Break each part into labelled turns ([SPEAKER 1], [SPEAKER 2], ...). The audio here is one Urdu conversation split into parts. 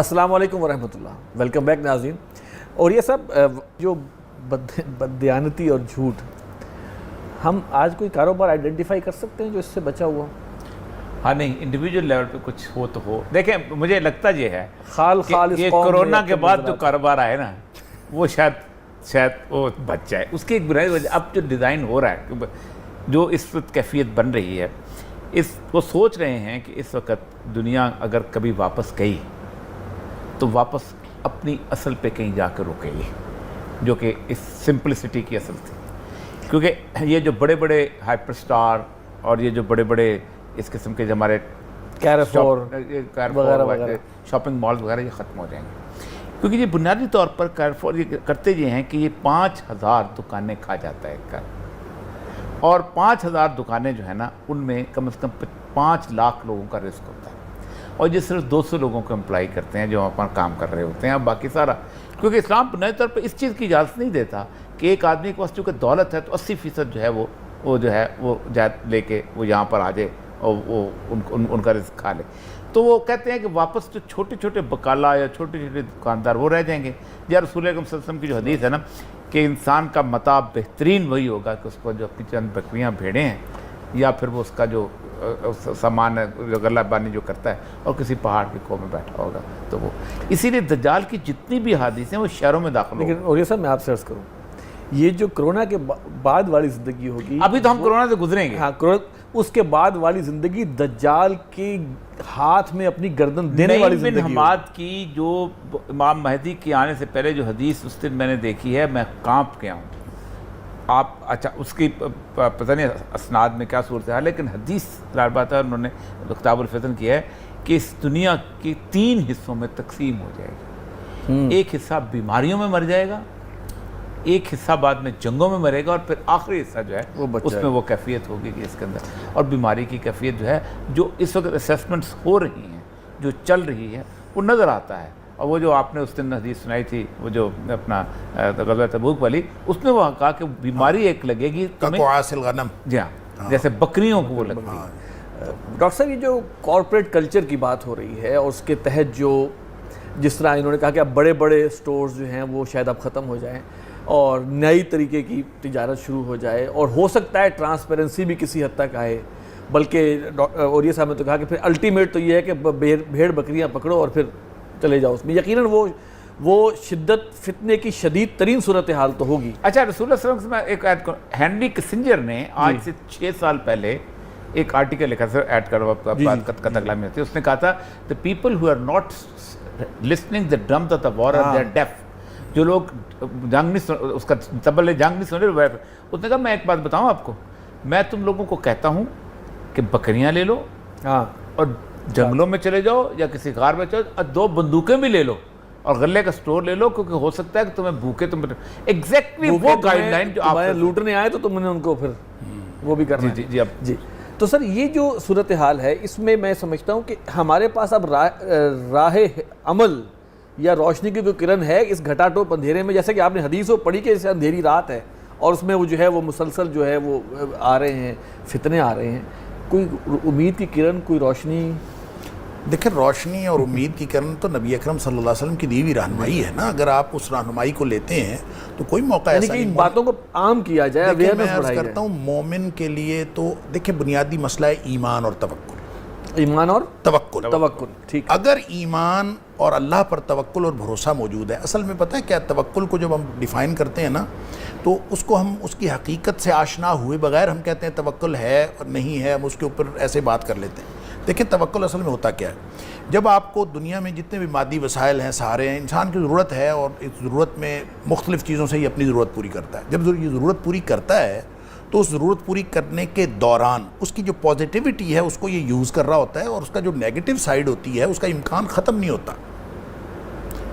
[SPEAKER 1] السلام علیکم ورحمۃ اللہ، ویلکم بیک ناظرین۔ اور یہ سب جو بددیانتی اور جھوٹ، ہم آج کوئی کاروبار آئیڈینٹیفائی کر سکتے ہیں جو اس سے بچا ہوا؟
[SPEAKER 2] ہاں نہیں، انڈیویجول لیول پہ کچھ ہو تو ہو۔ دیکھیں مجھے لگتا یہ ہے
[SPEAKER 1] کہ
[SPEAKER 2] کورونا کے بعد جو کاروبار آئے نا وہ شاید وہ بچ جائے۔ اس کی ایک بنیادی وجہ اب جو ڈیزائن ہو رہا ہے، جو اس وقت کیفیت بن رہی ہے، وہ سوچ رہے ہیں کہ اس وقت دنیا اگر کبھی واپس گئی تو واپس اپنی اصل پہ کہیں جا کے رکے گی، جو کہ اس سمپلسٹی کی اصل تھی۔ کیونکہ یہ جو بڑے بڑے ہائپر سٹار اور یہ جو بڑے بڑے اس قسم کے جو ہمارے
[SPEAKER 1] کیرفور
[SPEAKER 2] وغیرہ شاپنگ مال وغیرہ یہ ختم ہو جائیں گے، کیونکہ یہ بنیادی طور پر کیرفور یہ کرتے یہ ہیں کہ یہ 5000 دکانیں کھا جاتا ہے ایک گھر، اور 5000 دکانیں جو ہے نا ان میں کم از کم 5 لاکھ لوگوں کا رزق ہوتا ہے، اور یہ صرف 200 لوگوں کو امپلائی کرتے ہیں جو اپنا کام کر رہے ہوتے ہیں، اور باقی سارا کیونکہ اسلام بنیادی طور پر اس چیز کی اجازت نہیں دیتا کہ ایک آدمی کے پاس چونکہ دولت ہے تو 80% جو ہے وہ جو ہے وہ جائے لے کے وہ یہاں پر آ جائے اور وہ ان کا رزق کھا لے۔ تو وہ کہتے ہیں کہ واپس جو چھوٹے چھوٹے بقالا یا چھوٹے چھوٹے دکاندار وہ رہ جائیں گے۔ یا رسول اکرم صلی اللہ علیہ وسلم کی جو حدیث ہے نا کہ انسان کا متاع بہترین وہی ہوگا کہ اس کو جو اپنی چند بکریاں بھیڑیں ہیں یا پھر وہ اس کا جو سامان ہے جو غلہ بانی جو کرتا ہے اور کسی پہاڑ کی کوہ میں بیٹھا ہوگا، تو وہ اسی لیے دجال کی جتنی بھی حدیث ہیں وہ شہروں میں داخل ہوگی۔
[SPEAKER 1] لیکن اور یہ سب میں آپ سے عرض کروں، یہ جو کرونا کے بعد والی زندگی ہوگی،
[SPEAKER 2] ابھی تو ہم کرونا سے گزریں گے،
[SPEAKER 1] ہاں اس کے بعد والی زندگی دجال کے ہاتھ میں اپنی گردن دینے والی زندگی ہوگی۔
[SPEAKER 2] حماد کی جو امام مہدی کے آنے سے پہلے جو حدیث اس دن میں نے دیکھی ہے، میں کانپ گیا ہوں۔ آپ اچھا اس کی پتہ نہیں اسناد میں کیا صورت ہے، لیکن حدیث ظاہر بات ہے انہوں نے کتاب الفتن کیا ہے کہ اس دنیا کی 3 حصوں میں تقسیم ہو جائے گی۔ ایک حصہ بیماریوں میں مر جائے گا، ایک حصہ بعد میں جنگوں میں مرے گا، اور پھر آخری حصہ جو ہے اس میں وہ کیفیت ہوگی کہ اس کے اندر اور بیماری کی کیفیت جو ہے جو اس وقت اسیسمنٹس ہو رہی ہیں جو چل رہی ہے وہ نظر آتا ہے۔ اور وہ جو آپ نے اس دن حدیث سنائی تھی وہ جو اپنا غزوہ تبوک والی، اس میں وہ کہا کہ بیماری ایک لگے گی
[SPEAKER 3] کقعاص الغنم،
[SPEAKER 2] جی ہاں، جیسے بکریوں کو وہ لگتی ہے۔
[SPEAKER 1] ڈاکٹر صاحب یہ جو کارپوریٹ کلچر کی بات ہو رہی ہے اور اس کے تحت جس طرح انہوں نے کہا کہ اب بڑے بڑے سٹورز جو ہیں وہ شاید اب ختم ہو جائیں اور نئی طریقے کی تجارت شروع ہو جائے، اور ہو سکتا ہے ٹرانسپیرنسی بھی کسی حد تک آئے، بلکہ اور یہ صاحب نے تو کہا کہ پھر الٹیمیٹ تو یہ ہے کہ بھیڑ بکریاں پکڑو اور پھر چلے جاؤ اس میں۔ یقیناً وہ شدت فتنے کی شدید ترین صورتحال تو ہوگی۔
[SPEAKER 2] اچھا، رسول اللہ صلی اللہ علیہ وسلم میں ایک ایڈ کروں، ہینری کسنجر نے آج سے 6 سال پہلے ایک آرٹیکل لکھا تھا، ایڈ کرو بات قطع کلام میں ہوتی ہے، اس نے کہا تھا the people who are not listening the drums of the war they are deaf، جو لوگ جنگ نہیں اس کا تبل جنگ نہیں سن رہے، اس نے کہا میں ایک بات بتاؤں آپ کو، میں تم لوگوں کو کہتا ہوں کہ بکریاں لے لو اور جنگلوں میں چلے جاؤ یا کسی غار میں چلے اور 2 بندوقیں بھی لے لو اور غلے کا سٹور لے لو، کیونکہ ہو سکتا ہے کہ تمہیں بھوکے ایگزیکٹلی وہ گائیڈ لائن جو آپ
[SPEAKER 1] لوٹنے آئے تو تم نے ان کو پھر وہ بھی کرنا ہے۔ جی تو سر یہ جو صورتحال ہے اس میں میں سمجھتا ہوں کہ ہمارے پاس اب راہ عمل یا روشنی کی کوئی کرن ہے اس گھٹا ٹوپ اندھیرے میں، جیسے کہ آپ نے حدیثوں پڑھی کہ جیسے اندھیری رات ہے اور اس میں وہ جو ہے وہ مسلسل جو ہے وہ آ رہے ہیں، فتنے آ رہے ہیں، کوئی امید کی کرن، کوئی روشنی؟
[SPEAKER 3] دیکھیں روشنی اور امید کی کرن تو نبی اکرم صلی اللہ علیہ وسلم کی دی ہوئی رہنمائی ہے نا، اگر آپ اس رہنمائی کو لیتے ہیں تو کوئی موقع ایسا نہیں،
[SPEAKER 1] ان باتوں کو عام کیا جائے،
[SPEAKER 3] میں عرض کرتا ہوں مومن کے لیے تو دیکھیں بنیادی مسئلہ ہے ایمان اور توکل۔
[SPEAKER 1] ایمان اور
[SPEAKER 3] توکل،
[SPEAKER 1] ٹھیک۔
[SPEAKER 3] اگر ایمان اور اللہ پر توکل اور بھروسہ موجود ہے، اصل میں پتہ ہے کیا، توکل کو جب ہم ڈیفائن کرتے ہیں نا تو اس کو ہم اس کی حقیقت سے آشنا ہوئے بغیر ہم کہتے ہیں توکل ہے اور نہیں ہے، ہم اس کے اوپر ایسے بات کر لیتے ہیں۔ دیکھیں توکل اصل میں ہوتا کیا ہے، جب آپ کو دنیا میں جتنے بھی مادی وسائل ہیں سارے ہیں، انسان کی ضرورت ہے اور اس ضرورت میں مختلف چیزوں سے یہ اپنی ضرورت پوری کرتا ہے، جب یہ ضرورت پوری کرتا ہے تو اس ضرورت پوری کرنے کے دوران اس کی جو پازیٹیوٹی ہے اس کو یہ یوز کر رہا ہوتا ہے، اور اس کا جو نیگیٹو سائیڈ ہوتی ہے اس کا امکان ختم نہیں ہوتا۔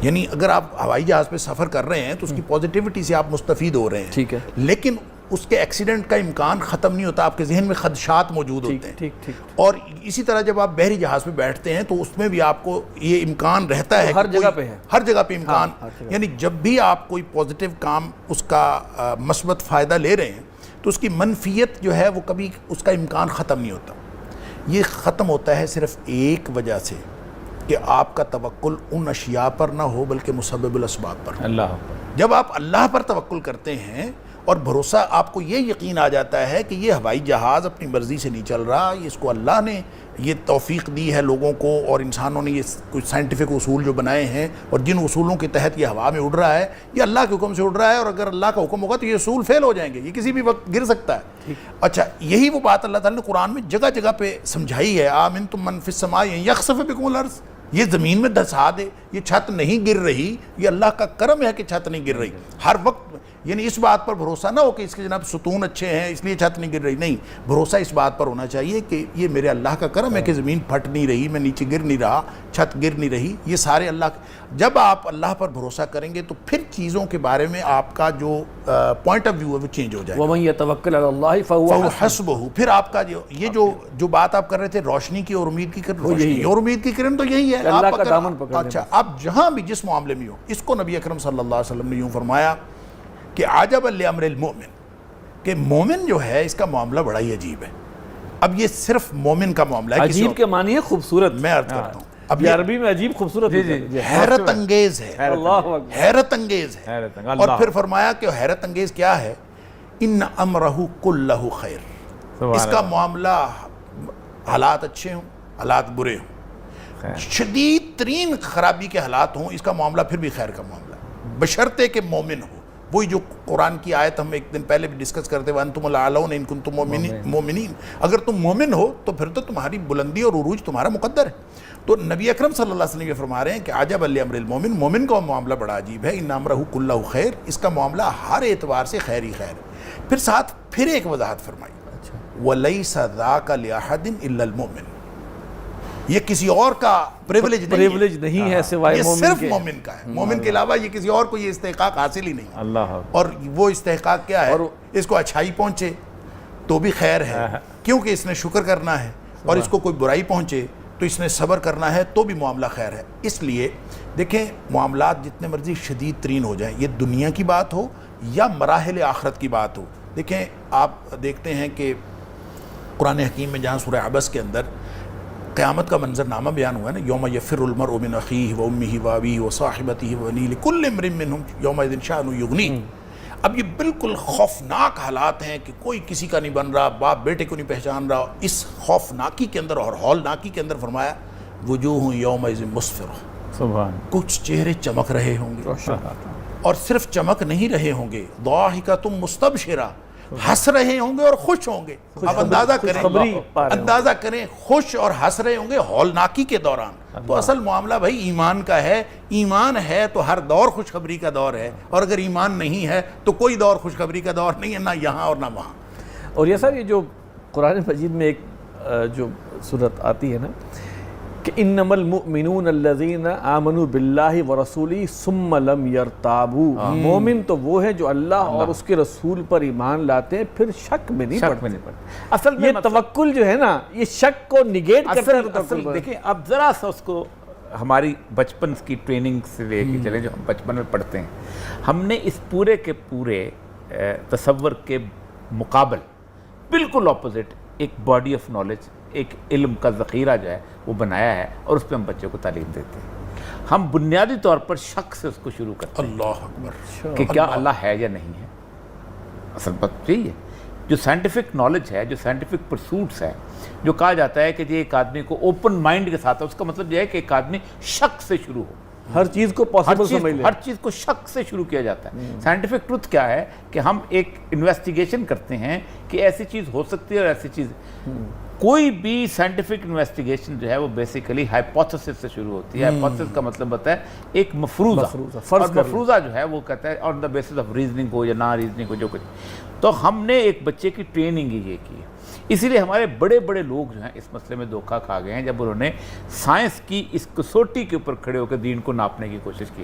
[SPEAKER 3] یعنی اگر آپ ہوائی جہاز پہ سفر کر رہے ہیں تو اس کی پازیٹیوٹی سے آپ مستفید ہو رہے ہیں،
[SPEAKER 1] ٹھیک ہے،
[SPEAKER 3] لیکن اس کے ایکسیڈنٹ کا امکان ختم نہیں ہوتا، آپ کے ذہن میں خدشات موجود ہوتے ہیں۔ اور اسی طرح جب آپ بحری جہاز پہ بیٹھتے ہیں تو اس میں بھی آپ کو یہ امکان رہتا ہے،
[SPEAKER 1] ہر جگہ پہ ہے،
[SPEAKER 3] ہر جگہ پہ امکان، یعنی جب بھی آپ کوئی پازیٹیو کام اس کا مثبت فائدہ لے رہے ہیں تو اس کی منفیت جو ہے وہ کبھی اس کا امکان ختم نہیں ہوتا۔ یہ ختم ہوتا ہے صرف ایک وجہ سے، کہ آپ کا توکل ان اشیاء پر نہ ہو بلکہ مسبب الاسباب پر.
[SPEAKER 2] اللہ
[SPEAKER 3] جب آپ اللہ پر توکل کرتے ہیں اور بھروسہ آپ کو یہ یقین آ جاتا ہے کہ یہ ہوائی جہاز اپنی مرضی سے نہیں چل رہا, یہ اس کو اللہ نے یہ توفیق دی ہے لوگوں کو, اور انسانوں نے یہ کچھ سائنٹیفک اصول جو بنائے ہیں اور جن اصولوں کے تحت یہ ہوا میں اڑ رہا ہے یہ اللہ کے حکم سے اڑ رہا ہے, اور اگر اللہ کا حکم ہوگا تو یہ اصول فیل ہو جائیں گے, یہ کسی بھی وقت گر سکتا ہے. اچھا, یہی وہ بات اللہ تعالیٰ نے قرآن میں جگہ جگہ پہ سمجھائی ہے. آمنتم من فی السماء یخسف بکم الارض, یہ زمین میں دھسا دے, یہ چھت نہیں گر رہی, یہ اللہ کا کرم ہے کہ چھت نہیں گر رہی. ہر وقت یعنی اس بات پر بھروسہ نہ ہو کہ اس کے جناب ستون اچھے ہیں اس لیے چھت نہیں گر رہی, نہیں, بھروسہ اس بات پر ہونا چاہیے کہ یہ میرے اللہ کا کرم ہے کہ زمین پھٹ نہیں رہی, میں نیچے گر نہیں رہا, چھت گر نہیں رہی, یہ سارے اللہ. جب آپ اللہ پر بھروسہ کریں گے تو پھر چیزوں کے بارے میں آپ کا جو پوائنٹ آف ویو ہے وہ چینج ہو جائے گا.
[SPEAKER 1] وَمَن يَتَوَكَّلْ عَلَى اللَّهِ فَهُوَ
[SPEAKER 3] حسبہ, پھر آپ کا جو بات آپ کر رہے تھے روشنی کی اور امید کی کرن, روشنی اور امید کی کرن تو یہی ہے
[SPEAKER 1] اللہ کا دامن پکڑ.
[SPEAKER 3] اچھا, آپ جہاں بھی جس معاملے میں ہو, اس کو نبی اکرم صلی اللہ علیہ وسلم نے یوں فرمایا کہ عجبا لامر المؤمن, کہ مومن جو ہے اس کا معاملہ بڑا ہی عجیب ہے. اب یہ صرف مومن کا معاملہ ہے.
[SPEAKER 1] عجیب کے معنی ہے خوبصورت,
[SPEAKER 3] میں عرض کرتا ہوں, اب
[SPEAKER 1] یہ عربی میں عجیب خوبصورت
[SPEAKER 3] حیرت انگیز ہے,
[SPEAKER 1] اللہ اکبر,
[SPEAKER 3] حیرت انگیز ہے. اور پھر فرمایا کہ حیرت انگیز کیا ہے, ان امرہ کلہ خیر, اس کا معاملہ حالات اچھے ہوں حالات برے ہوں, شدید ترین خرابی کے حالات ہوں, اس کا معاملہ پھر بھی خیر کا معاملہ ہے, بشرطے کہ مومن ہو. وہی جو قرآن کی آیت ہم ایک دن پہلے بھی ڈسکس کرتے ہوئے انتم الاعلون ان کنتم مومنین, اگر تم مومن ہو تو پھر تو تمہاری بلندی اور عروج تمہارا مقدر ہے. تو نبی اکرم صلی اللہ علیہ وسلم یہ فرما رہے ہیں کہ عجب لامر المومن, مومن کا معاملہ بڑا عجیب ہے. ان امرہ کلہ خیر, اس کا معاملہ ہر اعتبار سے خیر ہی خیر ہے. پھر ساتھ پھر ایک وضاحت فرمائی, وَلَيْسَ ذَاكَ لِأَحَدٍ إِلَّا الْمُؤْمِنِ, یہ کسی اور کا پریولیج
[SPEAKER 1] نہیں ہے سوائے مومن کے,
[SPEAKER 3] یہ صرف مومن کا ہے. مومن کے علاوہ یہ کسی اور کو یہ استحقاق حاصل ہی نہیں.
[SPEAKER 2] اللہ,
[SPEAKER 3] اور وہ استحقاق کیا ہے, اس کو اچھائی پہنچے تو بھی خیر ہے کیونکہ اس نے شکر کرنا ہے, اور اس کو کوئی برائی پہنچے تو اس نے صبر کرنا ہے تو بھی معاملہ خیر ہے. اس لیے دیکھیں, معاملات جتنے مرضی شدید ترین ہو جائیں, یہ دنیا کی بات ہو یا مراحل آخرت کی بات ہو. دیکھیں, آپ دیکھتے ہیں کہ قرآن حکیم میں جہاں سورہ عبس کے اندر قیامت کا منظرنامہ بیان ہوا ہے نا, یوم یفر المرء من اخیہ و امہ و ابیہ و صاحبتہ و بنیہ لکل امرئ منہم یومئذ شأن یغنیہ. اب یہ بالکل خوفناک حالات ہیں کہ کوئی کسی کا نہیں بن رہا, باپ بیٹے کو نہیں پہچان رہا. اس خوفناکی کے اندر اور ہولناکی کے اندر فرمایا وجوہ یومئذ مسفرہ,
[SPEAKER 2] سبحان,
[SPEAKER 3] کچھ چہرے چمک رہے ہوں گے, اور صرف چمک نہیں رہے ہوں گے, ضاحکۃ مستبشرہ, ہنس رہے ہوں گے اور خوش ہوں گے. اب اندازہ کریں خوش اور ہنس رہے ہوں گے ہولناکی کے دوران. تو اصل معاملہ بھائی ایمان کا ہے. ایمان ہے تو ہر دور خوشخبری کا دور ہے, اور اگر ایمان نہیں ہے تو کوئی دور خوشخبری کا دور نہیں ہے, نہ یہاں اور نہ وہاں.
[SPEAKER 1] اور یہ سر, یہ جو قرآن مجید میں ایک جو صورت آتی ہے نا کہ انما المؤمنون الذین آمنوا باللہ ورسولہ ثم لم یرتابوا, مومن تو وہ ہے جو اللہ اور اس کے رسول پر ایمان لاتے ہیں پھر شک میں نہیں پڑتے.
[SPEAKER 2] اصل میں
[SPEAKER 1] یہ توکل جو ہے نا, یہ شک کو نگیٹ کرتا ہے.
[SPEAKER 2] اصل دیکھیں, اب ذرا سا اس کو ہماری بچپن کی ٹریننگ سے لے کے چلے, جو ہم بچپن میں پڑھتے ہیں, ہم نے اس پورے کے پورے تصور کے مقابل بالکل اپوزٹ ایک باڈی آف نالج, ایک علم کا ذخیرہ جو ہے وہ بنایا ہے, اور اس پہ ہم بچوں کو تعلیم دیتے ہیں. ہم بنیادی طور پر شک سے اس کو شروع کرتے ہیں,
[SPEAKER 3] اللہ اکبر,
[SPEAKER 2] کہ کیا اللہ ہے یا نہیں ہے. اصل بات یہی ہے, جو سائنٹیفک نالج ہے, جو سائنٹیفک پرسوٹس ہے, جو کہا جاتا ہے کہ یہ ایک آدمی کو اوپن مائنڈ کے ساتھ ہے, اس کا مطلب یہ ہے کہ ایک آدمی شک سے شروع ہو,
[SPEAKER 1] ہر چیز کو پاسبل سمجھ لے,
[SPEAKER 2] ہر چیز کو شک سے شروع کیا جاتا ہے. سائنٹیفک ٹروتھ کیا ہے کہ ہم ایک انویسٹیگیشن کرتے ہیں کہ ایسی چیز ہو سکتی ہے اور ایسی چیز. کوئی بھی سائنٹیفک انویسٹیگیشن جو ہے وہ بیسیکلی ہائپوتھیسس سے شروع ہوتی ہے. ہائپوتھیسس کا مطلب ہوتا ہے ایک مفروضہ, اور مفروضہ جو ہے وہ کہتا ہے آن دا بیسس آف ریزننگ ہو یا نا ریزننگ ہو, جو کچھ. تو ہم نے ایک بچے کی ٹریننگ ہی یہ کی ہے. اسی لیے ہمارے بڑے بڑے لوگ جو ہیں اس مسئلے میں دھوکہ کھا گئے ہیں جب انہوں نے سائنس کی اس کسوٹی کے اوپر کھڑے ہو کے دین کو ناپنے کی کوشش کی.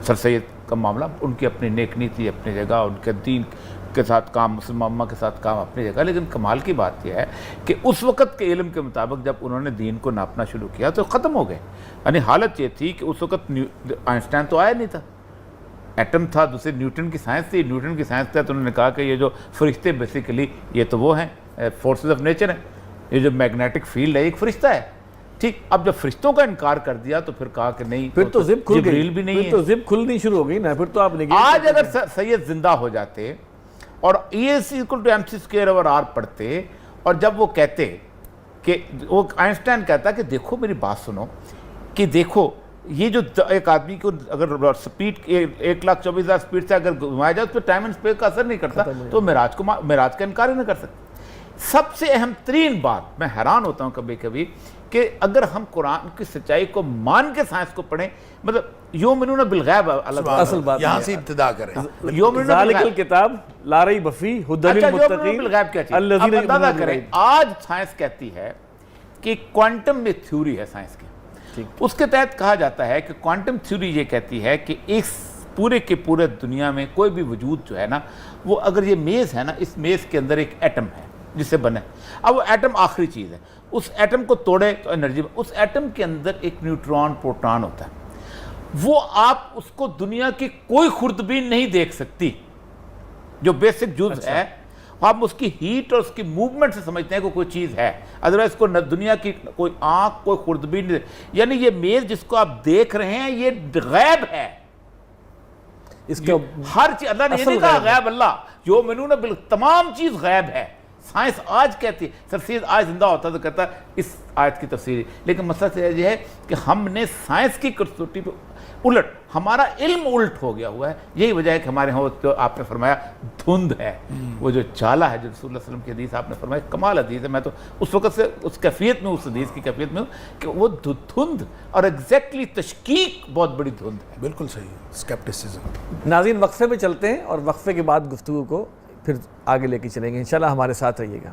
[SPEAKER 2] سر سید کا معاملہ, ان کی اپنی نیکنی تھی اپنی جگہ, ان کے دین کے ساتھ کام, مسلم امہ کے ساتھ کام اپنی جگہ, لیکن کمال کی بات یہ ہے کہ اس وقت کے علم کے مطابق جب انہوں نے دین کو ناپنا شروع کیا تو ختم ہو گئے. یعنی حالت یہ تھی کہ اس وقت آئنسٹائن تو آیا نہیں تھا, ایٹم تھا, دوسرے نیوٹن کی سائنس تھی. نیوٹن کی سائنس تھا تو انہوں نے کہا کہ یہ جو فرشتے بیسیکلی یہ تو وہ ہیں فورسز آف نیچر ہیں, یہ جو میگنیٹک فیلڈ ہے ایک فرشتہ ہے. ٹھیک. اب جب فرشتوں کا انکار کر دیا تو پھر کہا کہ نہیں,
[SPEAKER 1] پھر تو زب کھل
[SPEAKER 2] جبریل
[SPEAKER 1] گئی,
[SPEAKER 2] بھی نہیں
[SPEAKER 1] پھر تو زب کھلنی شروع ہو گئی نا, پھر تو آپ نے
[SPEAKER 2] آج اگر سید زندہ ہو جاتے اور E=mc²/r پڑھتے, اور جب وہ کہتے کہ وہ آئنسٹائن کہتا کہ دیکھو میری بات سنو, کہ دیکھو یہ جو ایک آدمی کو اگر سپیڈ 1,24,000 سپیڈ سے اگر گھمایا جائے اس پہ ٹائم اینڈ اسپیس کا اثر نہیں کرتا, تو معراج کا انکار ہی نہ کر سکتے. سب سے اہم ترین بات, میں حیران ہوتا ہوں کبھی کبھی کہ اگر ہم قرآن کی سچائی کو مان کے سائنس کو پڑھیں, مطلب یؤمنون بالغیب,
[SPEAKER 1] اصل بات
[SPEAKER 3] یہاں سے ابتدا کریں.
[SPEAKER 1] ذالک الکتاب لا ریب فیہ ہدی للمتقین
[SPEAKER 2] بالغیب کیا چیز, اب
[SPEAKER 1] الذین
[SPEAKER 2] اندازہ کریں, آج سائنس کہتی ہے کہ کوانٹم میں تھیوری ہے سائنس کی, اس کے تحت کہا جاتا ہے کہ کوانٹم تھیوری یہ کہتی ہے کہ اس پورے کے پورے دنیا میں کوئی بھی وجود جو ہے نا, وہ اگر یہ میز ہے نا, اس میز کے اندر ایک ایٹم ہے جس سے بنے, اب وہ ایٹم آخری چیز ہے, اس ایٹم کو توڑے تو انرجی, اس ایٹم کے اندر ایک نیوٹران پروٹون ہوتا ہے, وہ آپ اس کو دنیا کی کوئی خوردبین نہیں دیکھ سکتی, جو بیسک جز ہے, آپ اس کی ہیٹ اور اس کی موومنٹ سے سمجھتے ہیں کہ کوئی چیز ہے, ادروائز کو دنیا کی کوئی آنکھ, کوئی خوردبین نہیں. یعنی یہ میز جس کو آپ دیکھ رہے ہیں یہ غیب ہے,
[SPEAKER 1] اس کا
[SPEAKER 2] ہر چیز, اللہ نے یہ نہیں کہا غیب, اللہ یؤمنون تمام چیز غیب ہے. سائنس آج کہتی ہے, سر سید آج زندہ ہوتا تو کہتا اس آیت کی تفسیر, لیکن مسئلہ یہ ہے کہ ہم نے سائنس کی کسوٹی پہ الٹ, ہمارا علم الٹ ہو گیا ہوا ہے. یہی وجہ ہے کہ ہمارے ہاں جو آپ نے فرمایا دھند ہے, وہ جو چالا ہے جو رسول اللہ علیہ وسلم کی حدیث آپ نے فرمایا, کمال حدیث ہے. میں تو اس وقت سے اس کیفیت میں, اس حدیث کی کیفیت میں ہوں کہ وہ دھند اور ایگزیکٹلی تشکیک بہت بڑی دھند ہے.
[SPEAKER 3] بالکل صحیح, اسکیپٹسزم.
[SPEAKER 1] ناظرین وقفے پہ چلتے ہیں, اور وقفے کے بعد گفتگو کو پھر آگے لے کے چلیں گے. انشاءاللہ ہمارے ساتھ رہیے گا.